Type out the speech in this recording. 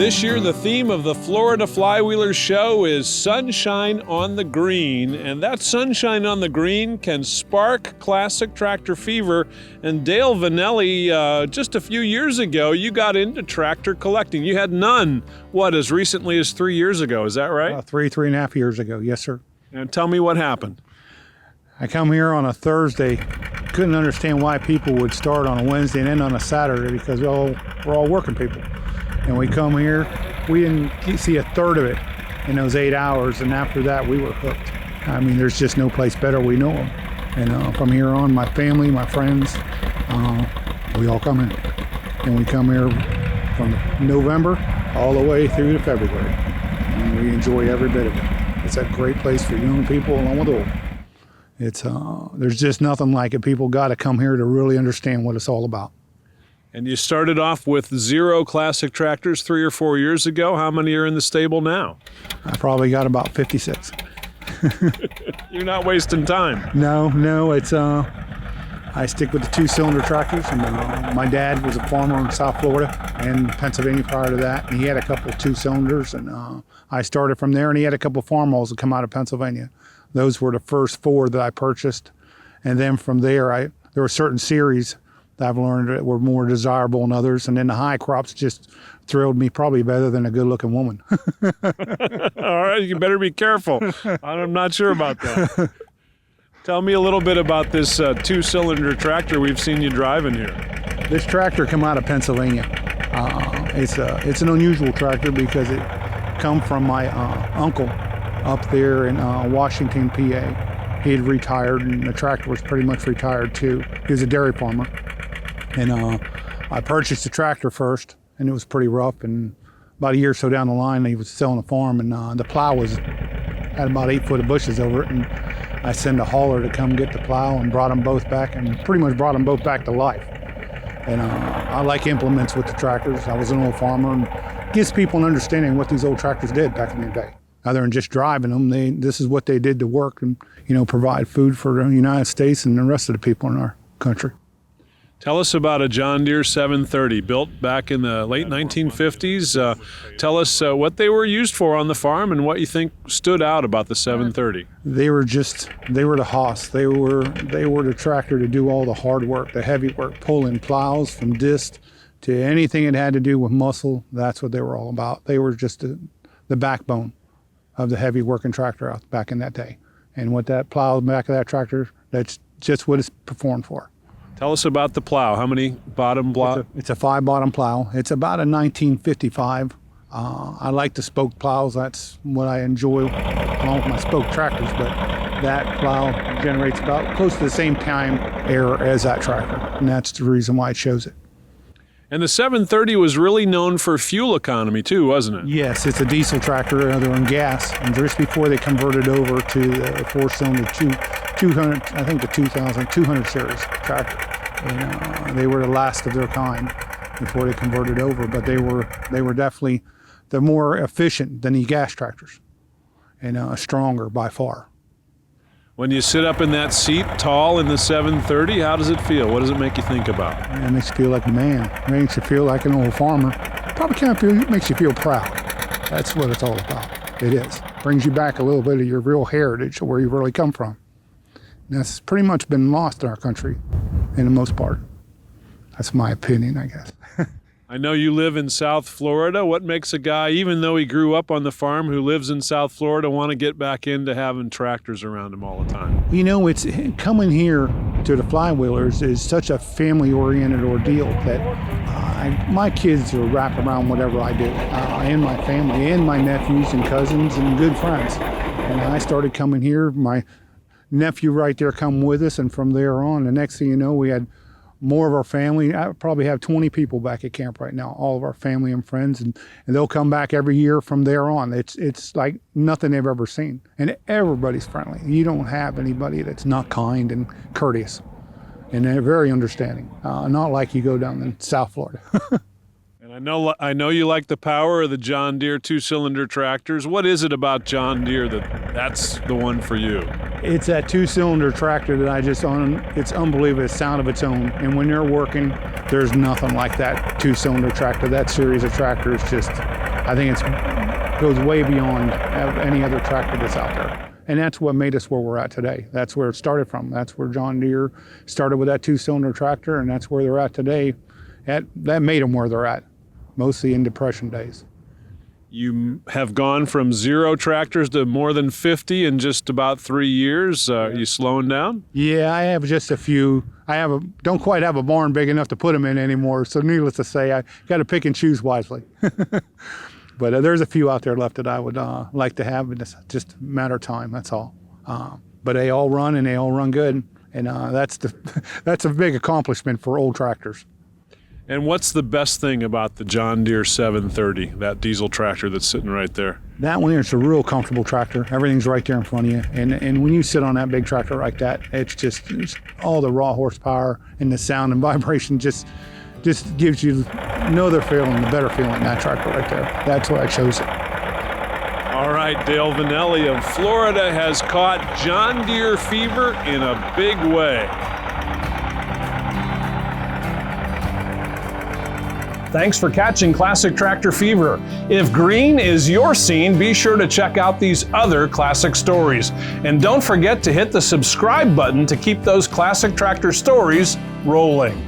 This year, the theme of the Florida Flywheelers Show is Sunshine on the Green, and that sunshine on the green can spark classic tractor fever. And Dale Vanelli, just a few years ago, you got into tractor collecting. You had none, as recently as 3 years ago, is that right? Three and a half years ago, yes, sir. And tell me what happened. I come here on a Thursday, couldn't understand why people would start on a Wednesday and end on a Saturday because we're all working people. And we come here, we didn't see a third of it in those 8 hours, and after that we were hooked. I mean, there's just no place better, we know them. And from here on, my family, my friends, we all come in. And we come here from November all the way through to February. And we enjoy every bit of it. It's a great place for young people along with old. It's there's just nothing like it. People got to come here to really understand what it's all about. And you started off with 0 classic tractors 3 or 4 years ago. How many are in the stable now? I probably got about 56. You're not wasting time. No, it's I stick with the 2-cylinder tractors. And my dad was a farmer in South Florida and Pennsylvania prior to that. And he had a couple of 2-cylinders, and I started from there. And he had a couple of farm-alls that come out of Pennsylvania. Those were the first 4 that I purchased, and then from there, there were certain series that I've learned that were more desirable than others, and then the high crops just thrilled me probably better than a good-looking woman. All right, you better be careful. I'm not sure about that. Tell me a little bit about this 2-cylinder tractor we've seen you driving here. This tractor come out of Pennsylvania. It's an unusual tractor because it come from my uncle up there in Washington, PA. He had retired, and the tractor was pretty much retired too. He was a dairy farmer. And I purchased the tractor first, and it was pretty rough. And about a year or so down the line, he was selling a farm, and the plow had about 8 foot of bushes over it. And I sent a hauler to come get the plow and brought them both back, and pretty much brought them both back to life. And I like implements with the tractors. I was an old farmer, and gives people an understanding of what these old tractors did back in the day. Other than just driving them, this is what they did to work and, provide food for the United States and the rest of the people in our country. Tell us about a John Deere 730 built back in the late 1950s. Tell us what they were used for on the farm and what you think stood out about the 730. They were the hoss. They were the tractor to do all the hard work, the heavy work, pulling plows from disc to anything it had to do with muscle. That's what they were all about. They were just the backbone of the heavy working tractor out back in that day. And with that plow in the back of that tractor, that's just what it's performed for. Tell us about the plow. How many bottom plow? It's a 5-bottom plow. It's about a 1955. I like the spoke plows. That's what I enjoy along with my spoke tractors, but that plow generates about close to the same time error as that tractor, and that's the reason why it shows it. And the 730 was really known for fuel economy too, wasn't it? Yes, it's a diesel tractor other than gas. And just before they converted over to the 4-cylinder 200, I think the 200 series tractor. And they were the last of their kind before they converted over. But they were definitely the more efficient than the gas tractors, and stronger by far. When you sit up in that seat, tall in the 730, how does it feel? What does it make you think about? It makes you feel like a man. It makes you feel like an old farmer. Probably it makes you feel proud. That's what it's all about. It is. Brings you back a little bit of your real heritage, where you really come from. And that's pretty much been lost in our country, in the most part. That's my opinion, I guess. I know you live in South Florida. What makes a guy, even though he grew up on the farm, who lives in South Florida, want to get back into having tractors around him all the time? It's coming here to the Flywheelers is such a family-oriented ordeal that my kids will wrap around whatever I do, and my family, and my nephews and cousins and good friends. And I started coming here. My nephew right there come with us, and from there on, the next thing you know, we had more of our family. I probably have 20 people back at camp right now, all of our family and friends, and they'll come back every year from there on. It's like nothing they've ever seen, and everybody's friendly. You don't have anybody that's not kind and courteous, and they're very understanding. Not like you go down in South Florida. And I know you like the power of the John Deere 2-cylinder tractors. What is it about John Deere that's the one for you? It's that 2-cylinder tractor that I just own. It's unbelievable, it's sound of its own. And when they're working, there's nothing like that 2-cylinder tractor. That series of tractors just I think goes way beyond any other tractor that's out there. And that's what made us where we're at today. That's where it started from. That's where John Deere started with that 2-cylinder tractor, and that's where they're at today. That made them where they're at, mostly in Depression days. You have gone from 0 tractors to more than 50 in just about 3 years. Are you slowing down? Yeah, I have just a few. Don't quite have a barn big enough to put them in anymore. So needless to say, I got to pick and choose wisely. But there's a few out there left that I would like to have, and it's just a matter of time. That's all. But they all run, and they all run good, and that's a big accomplishment for old tractors. And what's the best thing about the John Deere 730, that diesel tractor that's sitting right there? That one, it's a real comfortable tractor. Everything's right there in front of you. And when you sit on that big tractor like that, it's all the raw horsepower and the sound and vibration just gives you no other feeling, a better feeling than that tractor right there. That's why I chose it. All right, Dale Vanelli of Florida has caught John Deere fever in a big way. Thanks for catching Classic Tractor Fever. If green is your scene, be sure to check out these other classic stories. And don't forget to hit the subscribe button to keep those classic tractor stories rolling.